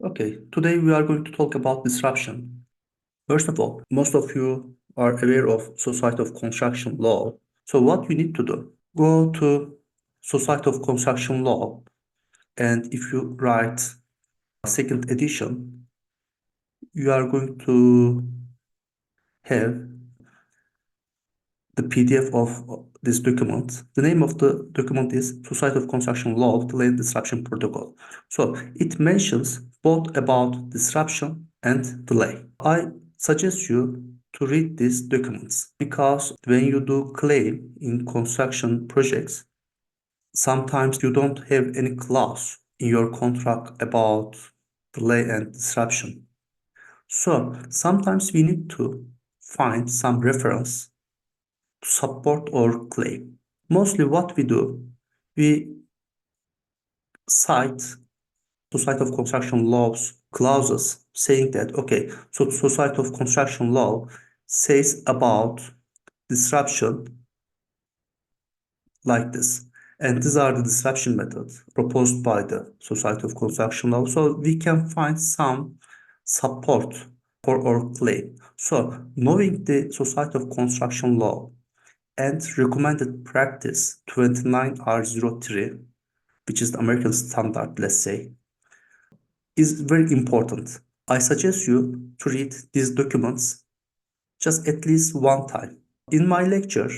Okay, today we are going to talk about disruption. First of all, most of you are aware of Society of Construction Law. So what you need to do, go to Society of Construction Law, and if you write second edition, you are going to have the PDF of this document. The name of the document is Society of Construction Law Delay and Disruption Protocol. So it mentions both about disruption and delay. I suggest you to read these documents because when you do claim in construction projects, sometimes you don't have any clause in your contract about delay and disruption. So sometimes we need to find some reference to support or claim. Mostly what we do, we cite Society of Construction Law's clauses saying that, okay, so Society of Construction Law says about disruption like this. And these are the disruption methods proposed by the Society of Construction Law. So we can find some support for our claim. So knowing the Society of Construction Law and recommended practice 29R03, which is the American standard, let's say, is very important. I suggest you to read these documents just at least one time. In my lecture,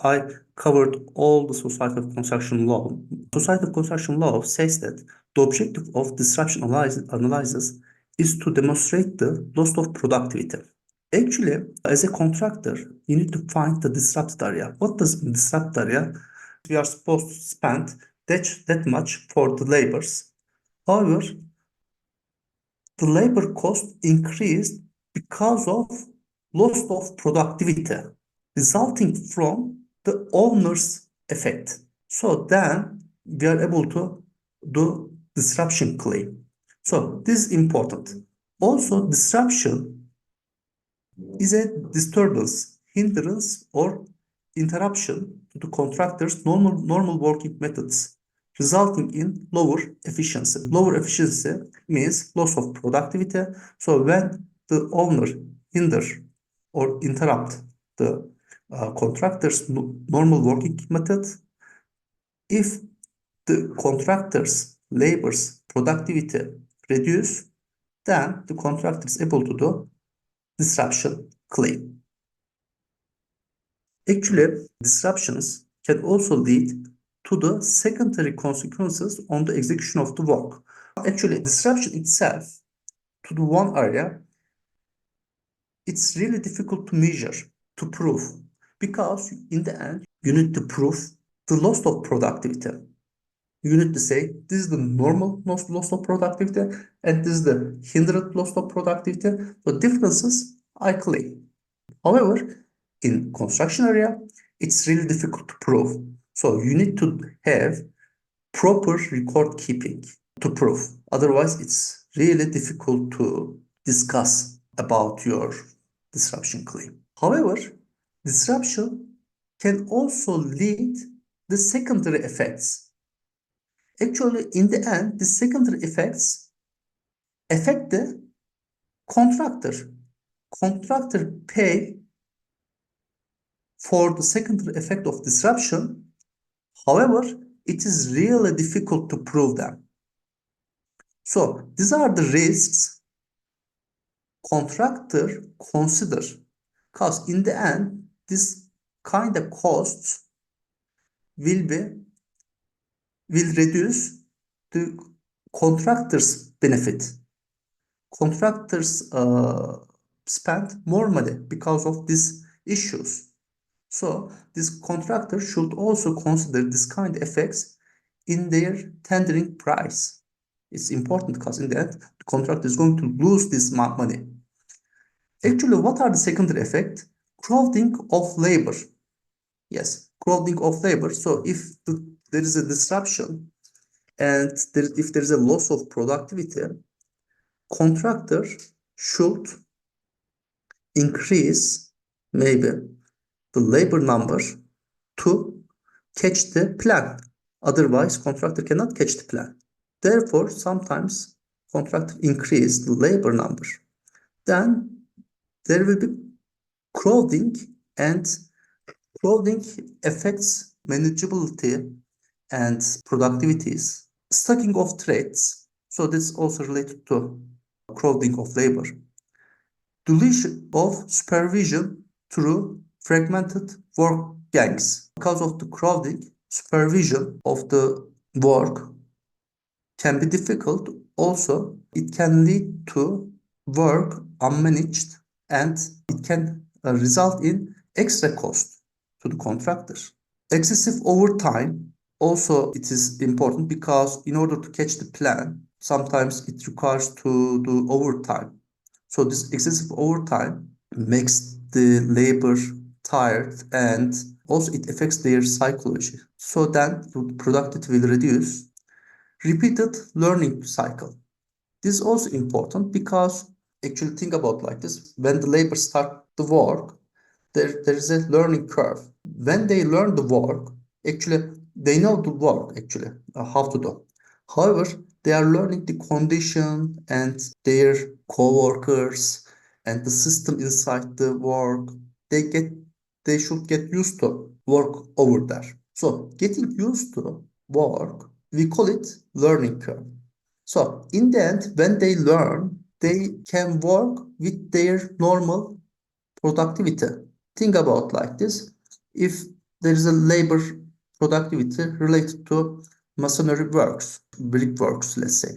I covered all the Society of Construction Law. Society of Construction Law says that the objective of disruption analysis is to demonstrate the loss of productivity. Actually, as a contractor, you need to find the disrupted area. What does disrupt area? We are supposed to spend that much for the labors. However, the labor cost increased because of loss of productivity resulting from the owner's effect. So then we are able to do disruption claim. So this is important. Also, disruption is a disturbance, hindrance, or interruption to the contractor's normal working methods, resulting in lower efficiency. Lower efficiency means loss of productivity. So when the owner hinder or interrupt the contractor's normal working method, if the contractor's labor's productivity reduce, then the contractor is able to do disruption claim. Actually, disruptions can also lead to the secondary consequences on the execution of the work. Actually, disruption itself to the one area, it's really difficult to measure, to prove, because in the end, you need to prove the loss of productivity. You need to say this is the normal loss of productivity and this is the hindered loss of productivity. The differences I claim. However, in construction area, it's really difficult to prove. So you need to have proper record keeping to prove. Otherwise, it's really difficult to discuss about your disruption claim. However, disruption can also lead the secondary effects. Actually, in the end, the secondary effects affect the contractor. Contractor pay for the secondary effect of disruption. However, it is really difficult to prove them. So these are the risks contractor consider, because in the end, this kind of costs will reduce the contractor's benefit. Contractors spend more money because of these issues. So this contractor should also consider this kind of effects in their tendering price. It's important because in the end, the contractor is going to lose this money. Actually, what are the secondary effects? Crowding of labor. Yes, crowding of labor. So if there is a disruption and if there is a loss of productivity, contractor should increase maybe the labor number to catch the plan. Otherwise, contractor cannot catch the plan. Therefore, sometimes contractor increase the labor number, then there will be crowding, and crowding affects manageability and productivities. Stacking of threats, so this is also related to crowding of labor. Deletion of supervision through fragmented work gangs. Because of the crowding, supervision of the work can be difficult. Also, it can lead to work unmanaged, and it can result in extra cost to the contractor. Excessive overtime, also it is important because in order to catch the plan, sometimes it requires to do overtime. So this excessive overtime makes the labor tired, and also it affects their psychology. So then the productivity will reduce. Repeated learning cycle. This is also important because actually think about like this. When the labor start the work, there is a learning curve. When they learn the work, actually they know the work actually how to do. However, they are learning the condition and their co-workers and the system inside the work. They should get used to work over there. So getting used to work, we call it learning curve. So in the end, when they learn, they can work with their normal productivity. Think about like this. If there is a labor productivity related to masonry works, brickworks, let's say.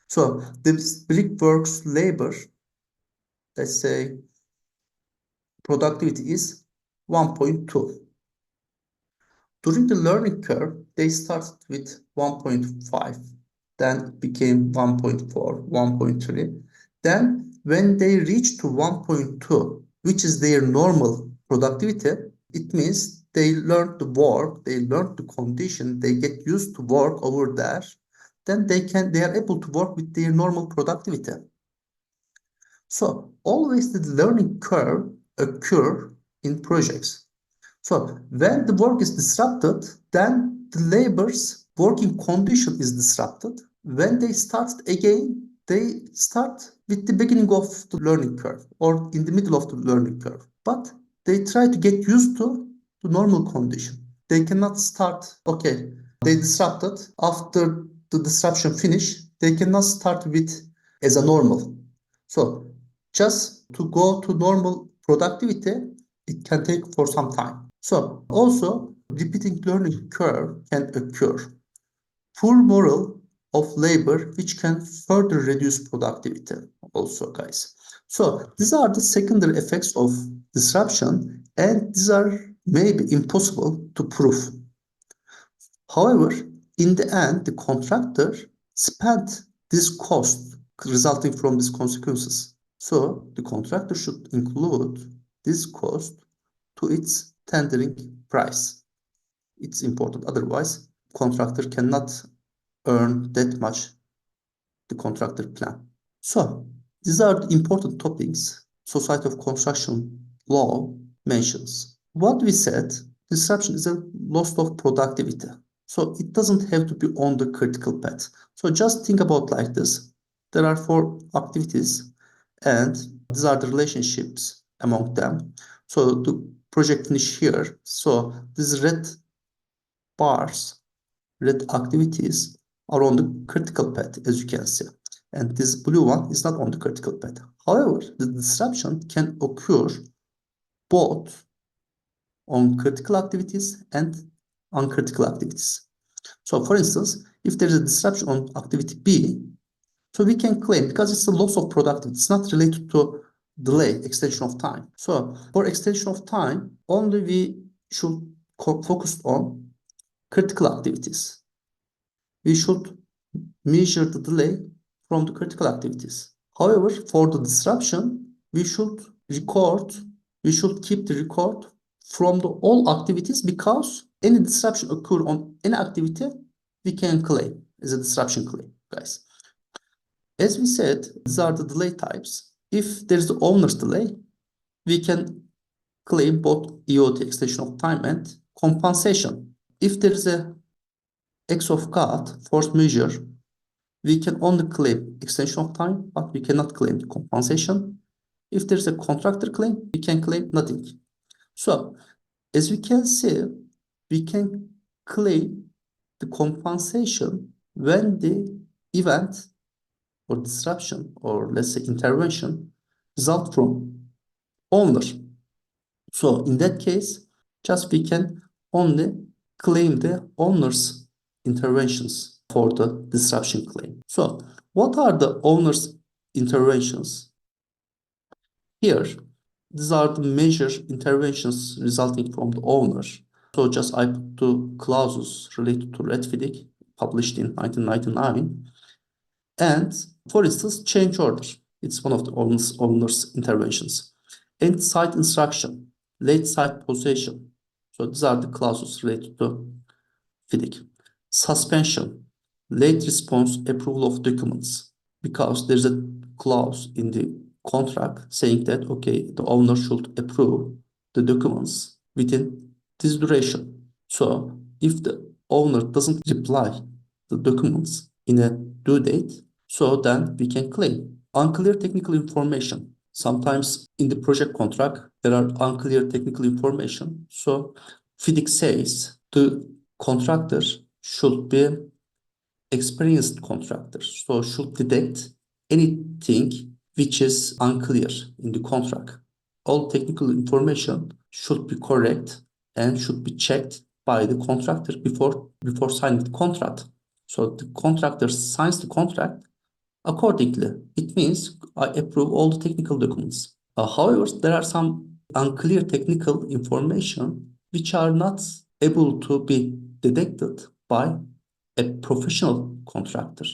So this brickworks labor, let's say productivity is 1.2. During the learning curve, they started with 1.5, then became 1.4, 1.3. Then when they reach to 1.2, which is their normal productivity, it means they learned the work, they learned the condition, they get used to work over there. Then they are able to work with their normal productivity. So always the learning curve occur in projects. So when the work is disrupted, then the labor's working condition is disrupted. When they start again, they start with the beginning of the learning curve or in the middle of the learning curve. But they try to get used to the normal condition. They cannot start, okay, they disrupted. After the disruption finish, they cannot start with as a normal. So just to go to normal productivity, it can take for some time. So also repeating learning curve can occur. Poor morale of labor, which can further reduce productivity also, guys. So these are the secondary effects of disruption, and these are maybe impossible to prove. However, in the end, the contractor spent this cost resulting from these consequences. So the contractor should include this cost to its tendering price. It's important. Otherwise, contractor cannot earn that much the contractor plan. So these are the important topics Society of Construction Law mentions. What we said, disruption is a loss of productivity. So it doesn't have to be on the critical path. So just think about like this. There are 4 activities, and these are the relationships among them. So the project finish here. So these red bars, red activities are on the critical path, as you can see. And this blue one is not on the critical path. However, the disruption can occur both on critical activities and uncritical activities. So for instance, if there is a disruption on activity B, so we can claim, because it's a loss of productivity, it's not related to delay, extension of time. So for extension of time, only we should focus on critical activities. We should measure the delay from the critical activities. However, for the disruption, we should keep the record from the all activities, because any disruption occur on any activity, we can claim as a disruption claim, guys. As we said, these are the delay types. If there is the owner's delay, we can claim both EOT, extension of time, and compensation. If there is a acts of God, force majeure, we can only claim extension of time, but we cannot claim the compensation. If there is a contractor claim, we can claim nothing. So as we can see, we can claim the compensation when the event or disruption or let's say intervention result from owner. So in that case, just we can only claim the owner's interventions for the disruption claim. So what are the owner's interventions? Here, these are the major interventions resulting from the owner. So just I put two clauses related to red FIDIC published in 1999. And for instance, change order. It's one of the owner's interventions. End site instruction, late site possession. So these are the clauses related to FIDIC. Suspension, late response approval of documents. Because there's a clause in the contract saying that, okay, the owner should approve the documents within this duration. So if the owner doesn't reply the documents in a due date, so then we can claim unclear technical information. Sometimes in the project contract, there are unclear technical information. So FIDIC says the contractor should be experienced contractor. So should detect anything which is unclear in the contract. All technical information should be correct and should be checked by the contractor before signing the contract. So the contractor signs the contract accordingly. It means I approve all the technical documents. However, there are some unclear technical information which are not able to be detected by a professional contractor.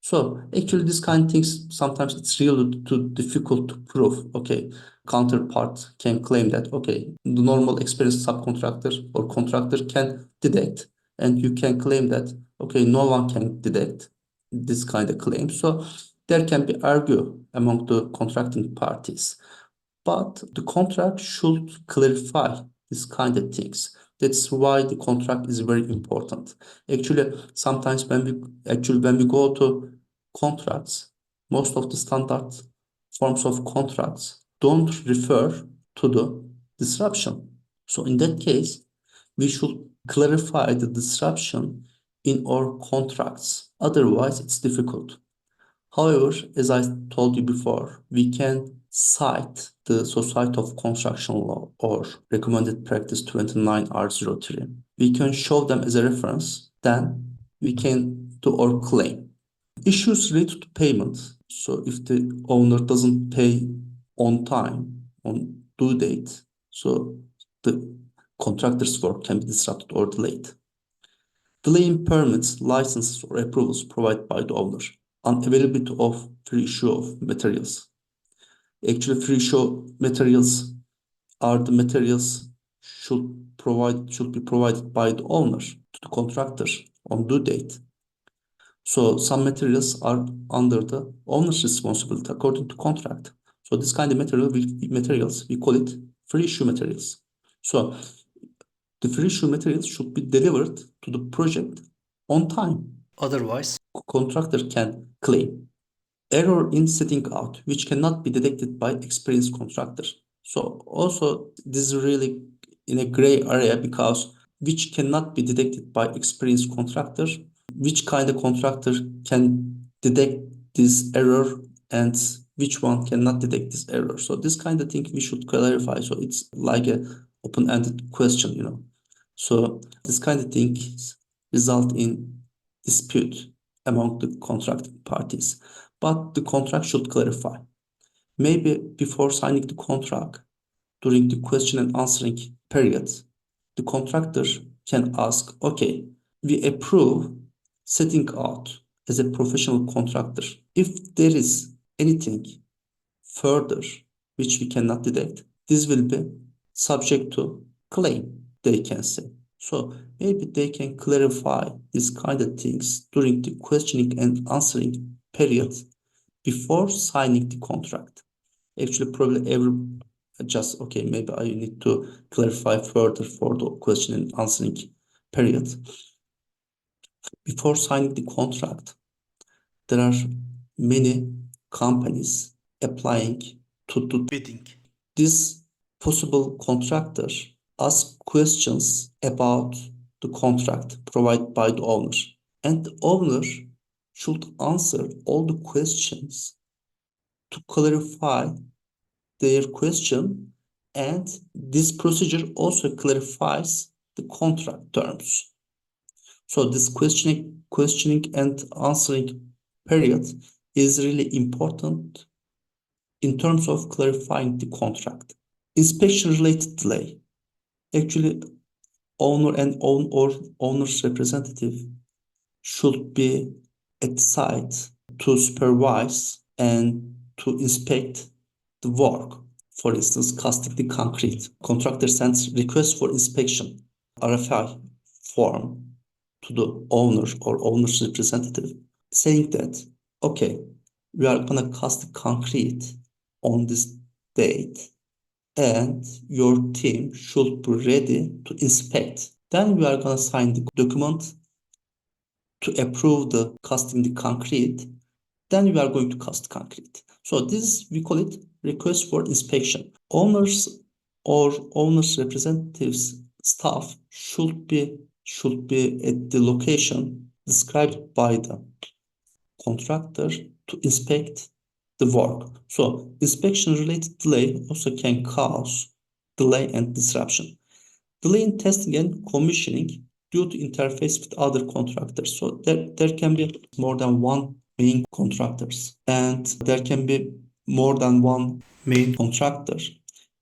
So actually this kind of things, sometimes it's really too difficult to prove. Okay, counterpart can claim that, okay, the normal experienced subcontractor or contractor can detect, and you can claim that, okay, no one can detect this kind of claim. So there can be argue among the contracting parties. But the contract should clarify this kind of things. That's why the contract is very important. Actually, sometimes when we go to contracts, most of the standard forms of contracts don't refer to the disruption. So in that case, we should clarify the disruption in our contracts. Otherwise, it's difficult. However, as I told you before, we can cite the Society of Construction Law or Recommended Practice 29R03. We can show them as a reference, then we can do our claim. Issues related to payment. So if the owner doesn't pay on time, on due date, so the contractor's work can be disrupted or delayed. Delay in permits, licenses, or approvals provided by the owner. Unavailability of free issue of materials. Actually, free issue materials are the materials should be provided by the owner to the contractor on due date. So some materials are under the owner's responsibility according to contract. So this kind of materials we call it free issue materials. So the free issue materials should be delivered to the project on time. Otherwise, contractor can claim error in setting out, which cannot be detected by experienced contractor. So also this is really in a gray area because which cannot be detected by experienced contractor, which kind of contractor can detect this error and which one cannot detect this error. So this kind of thing we should clarify. So it's like a open-ended question, you know. So this kind of things result in dispute among the contracting parties. But the contract should clarify. Maybe before signing the contract, during the question and answering period, the contractor can ask, okay, we approve setting out as a professional contractor. If there is anything further which we cannot detect, this will be subject to claim, they can say. So maybe they can clarify these kind of things during the questioning and answering period before signing the contract. Actually, probably just, okay, maybe I need to clarify further for the question and answering period. Before signing the contract, there are many companies applying to bidding. This possible contractor asks questions about the contract provided by the owner, and the owner should answer all the questions to clarify their question, and this procedure also clarifies the contract terms. So this questioning and answering period is really important in terms of clarifying the contract. Inspection related delay. Actually, owner and owner's representative should be at the site to supervise and to inspect the work. For instance, casting the concrete. Contractor sends request for inspection, RFI form, to the owner or owner's representative, saying that, okay, we are gonna cast the concrete on this date, and your team should be ready to inspect. Then we are gonna sign the document to approve the casting the concrete. Then we are going to cast concrete. So this, we call it request for inspection. Owners or owners representatives staff should be at the location described by the contractor to inspect the work. So inspection related delay also can cause delay and disruption. Delay in testing and commissioning due to interface with other contractors. So there can be more than one main contractors, and there can be more than one main contractor,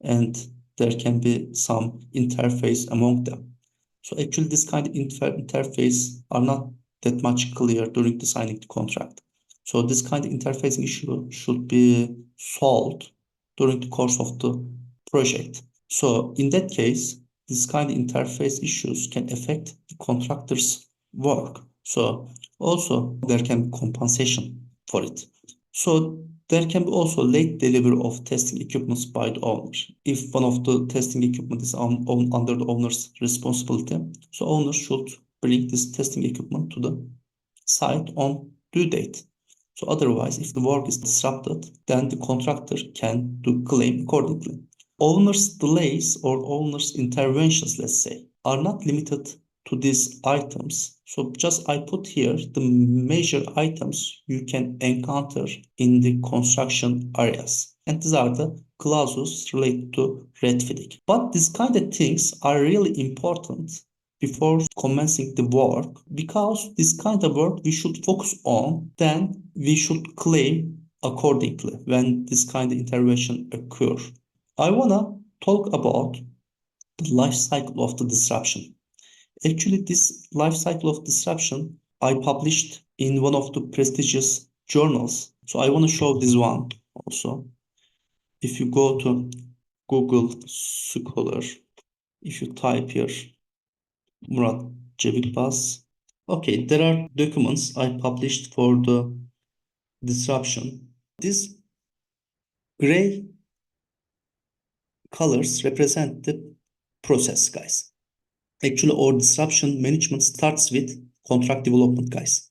and there can be some interface among them. So actually this kind of interface are not that much clear during the signing the contract. So this kind of interfacing issue should be solved during the course of the project. So in that case, this kind of interface issues can affect the contractor's work. So also there can be compensation for it. So there can be also late delivery of testing equipments by the owner. If one of the testing equipment is under the owner's responsibility, so owner should bring this testing equipment to the site on due date. So otherwise, if the work is disrupted, then the contractor can do claim accordingly. Owner's delays or owner's interventions, let's say, are not limited to these items. So just I put here the major items you can encounter in the construction areas. And these are the clauses related to red flag. But these kind of things are really important before commencing the work, because this kind of work we should focus on, then we should claim accordingly when this kind of intervention occur. I wanna talk about the life cycle of the disruption. Actually, this life cycle of disruption I published in one of the prestigious journals. So I want to show this one also. If you go to Google Scholar, if you type here Murat Cevikbaz, okay, there are documents I published for the disruption. These gray colors represent the process, guys. Actually, our disruption management starts with contract development, guys.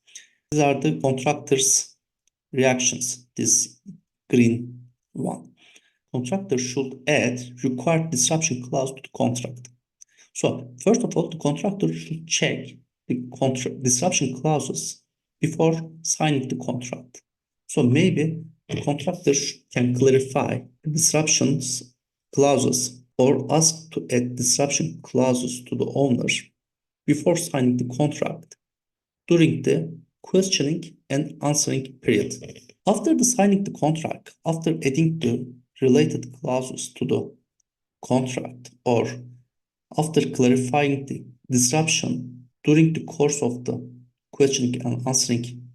These are the contractors' reactions, this green one. Contractor should add required disruption clause to the contract. So, first of all, the contractor should check the disruption clauses before signing the contract. So maybe the contractor can clarify the disruptions clauses or ask to add disruption clauses to the owner before signing the contract during the questioning and answering period. After the signing the contract, after adding the related clauses to the contract, or after clarifying the disruption during the course of the questioning and answering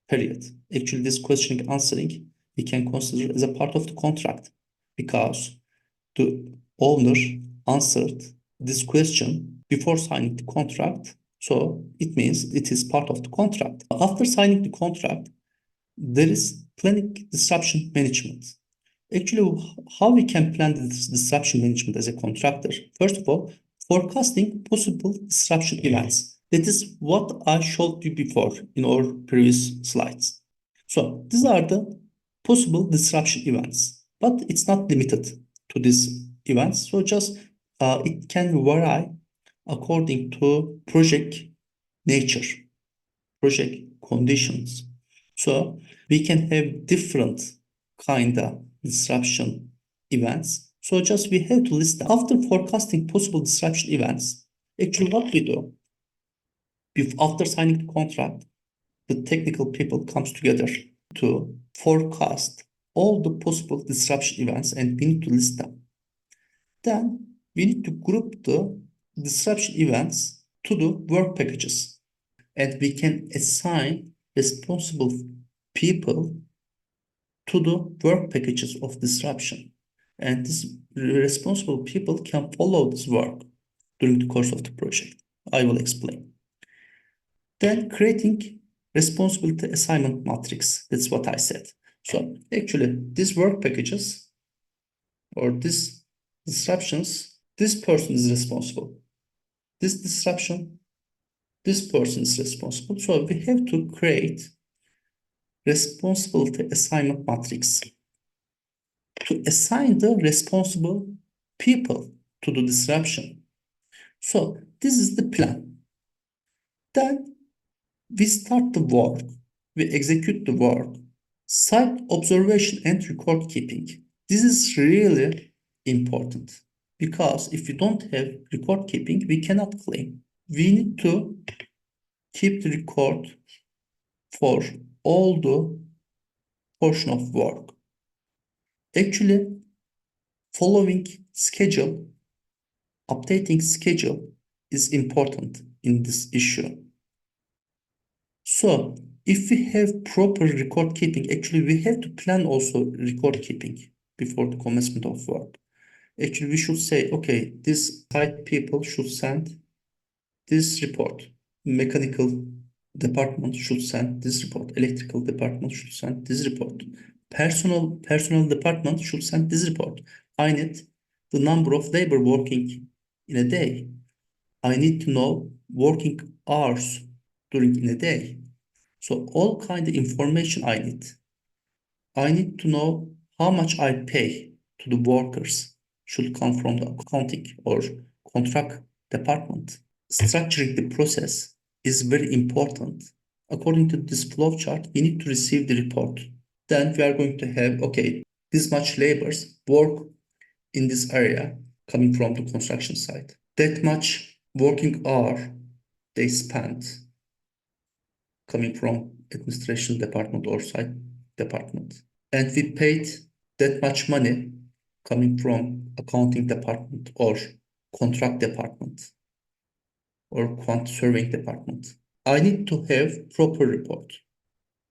period. Actually, this questioning and answering we can consider as a part of the contract, because the owner answered this question before signing the contract. So it means it is part of the contract. After signing the contract, there is planning disruption management. Actually, how we can plan this disruption management as a contractor? First of all, forecasting possible disruption events. That is what I showed you before in our previous slides. So these are the possible disruption events, but it's not limited to these events. So just it can vary according to project nature, project conditions. So we can have different kind of disruption events. So just we have to list them. After forecasting possible disruption events, actually what we do, after signing the contract, the technical people comes together to forecast all the possible disruption events and we need to list them. Then we need to group the disruption events to the work packages and we can assign responsible people to the work packages of disruption. And these responsible people can follow this work during the course of the project. I will explain. Then creating responsibility assignment matrix. That's what I said. So actually these work packages or these disruptions, this person is responsible. This disruption, this person is responsible. So we have to create responsibility assignment matrix to assign the responsible people to the disruption. So this is the plan. Then we start the work, we execute the work, site observation and record keeping. This is really important because if you don't have record keeping, we cannot claim. We need to keep the record for all the portion of work. Actually, following schedule, updating schedule is important in this issue. So if we have proper record keeping, actually we have to plan also record keeping before the commencement of work. Actually, we should say, okay, this site people should send this report. Mechanical department should send this report. Electrical department should send this report. Personal department should send this report. I need the number of labor working in a day. I need to know working hours during in a day. So all kind of information I need. I need to know how much I pay to the workers should come from the accounting or contract department. Structuring the process is very important. According to this flow chart, we need to receive the report. Then we are going to have, okay, this much laborers work in this area coming from the construction site. That much working hour they spent coming from administration department or site department. And we paid that much money coming from accounting department or contract department or quant surveying department. I need to have proper report.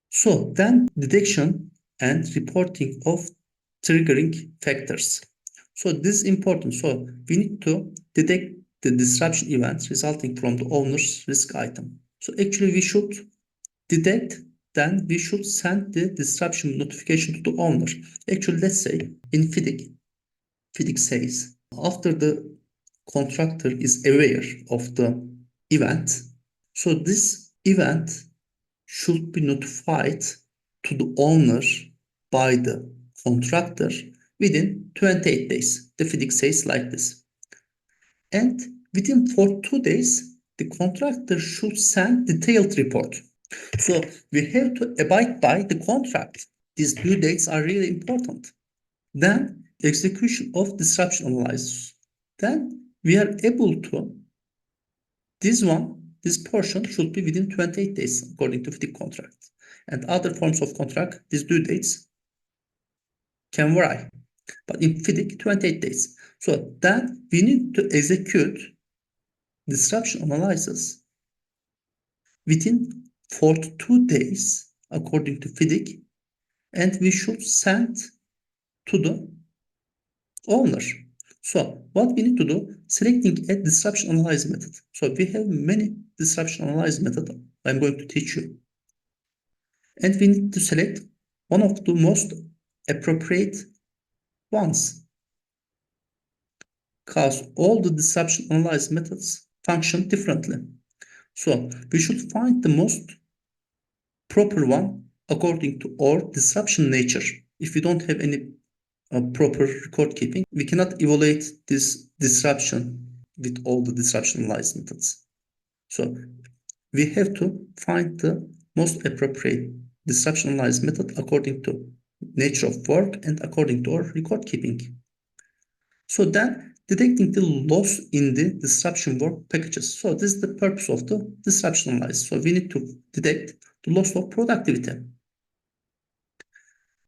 So then detection and reporting of triggering factors. So this is important. So we need to detect the disruption events resulting from the owner's risk item. So actually we should detect, then we should send the disruption notification to the owner. Actually, let's say in FIDIC says after the contractor is aware of the event, so this event should be notified to the owner by the contractor within 28 days. The FIDIC says like this. And within 42 days, the contractor should send detailed report. So we have to abide by the contract. These due dates are really important. Then execution of disruption analysis. Then we are able to, this portion should be within 28 days according to FIDIC contract. And other forms of contract, these due dates can vary. But in FIDIC, 28 days. So then we need to execute disruption analysis within 42 days according to FIDIC, and we should send to the owner. So what we need to do, selecting a disruption analysis method. So we have many disruption analysis methods I'm going to teach you. And we need to select one of the most appropriate ones, because all the disruption analysis methods function differently. So we should find the most proper one according to our disruption nature. If we don't have any proper record keeping, we cannot evaluate this disruption with all the disruptionalized methods. So we have to find the most appropriate disruptionalized method according to nature of work and according to our record keeping. So then detecting the loss in the disruption work packages. So this is the purpose of the disruptionalized. So we need to detect the loss of productivity.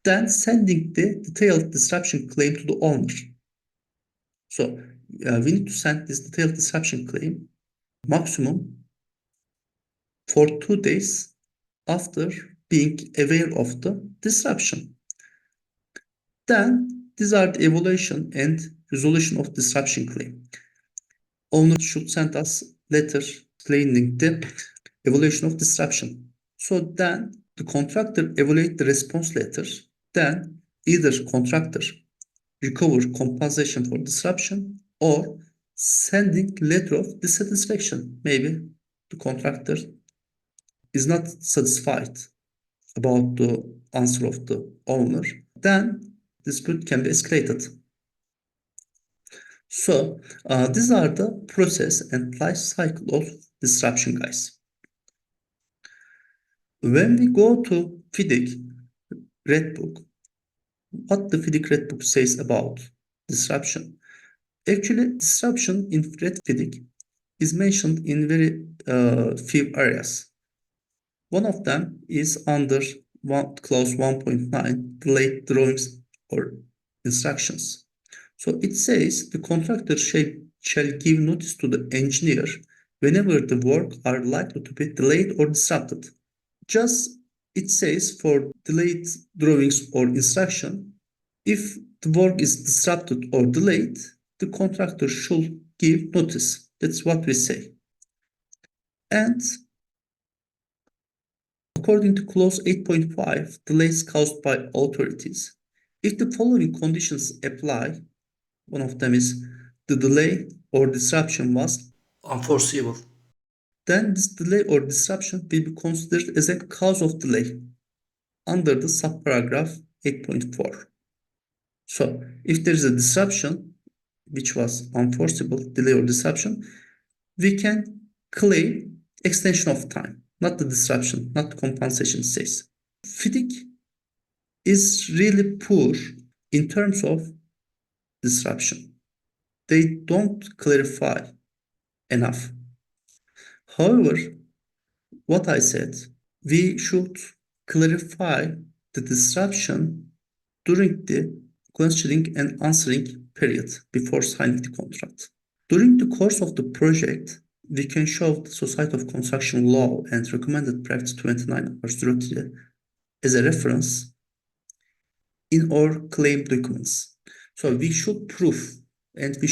Then sending the detailed disruption claim to the owner. So we need to send this detailed disruption claim maximum for 2 days after being aware of the disruption. Then these are the evaluation and resolution of disruption claim. Owner should send us letter explaining the evaluation of disruption. So then the contractor evaluate the response letter. Then either contractor recover compensation for disruption or sending letter of dissatisfaction. Maybe the contractor is not satisfied about the answer of the owner. Then dispute can be escalated. So these are the process and life cycle of disruption, guys. When we go to FIDIC Red Book, what the FIDIC Red Book says about disruption. Actually, disruption in Red FIDIC is mentioned in very few areas. One of them is under clause 1.9, delayed drawings or instructions. So it says the contractor shall give notice to the engineer whenever the work are likely to be delayed or disrupted. Just it says for delayed drawings or instruction, if the work is disrupted or delayed, the contractor should give notice. That's what we say. And according to clause 8.5, delays caused by authorities. If the following conditions apply, one of them is the delay or disruption was unforeseeable. Then this delay or disruption will be considered as a cause of delay under the subparagraph 8.4. So if there is a disruption which was unforeseeable, delay or disruption, we can claim extension of time, not the disruption, not the compensation says. FIDIC is really poor in terms of disruption. They don't clarify enough. However, what I said, we should clarify the disruption during the questioning and answering period before signing the contract. During the course of the project, we can show the Society of Construction Law and Recommended Practice 29/03 as a reference in our claim documents. So we should prove and we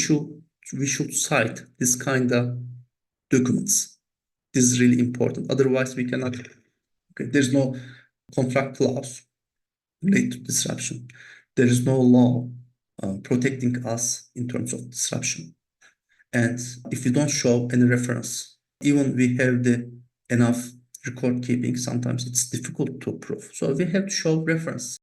should cite this kind of documents. This is really important. Otherwise, we cannot. Okay, there's no contract clause related to disruption. There is no law protecting us in terms of disruption. And if you don't show any reference, even we have the enough record keeping, sometimes it's difficult to prove. So we have to show reference.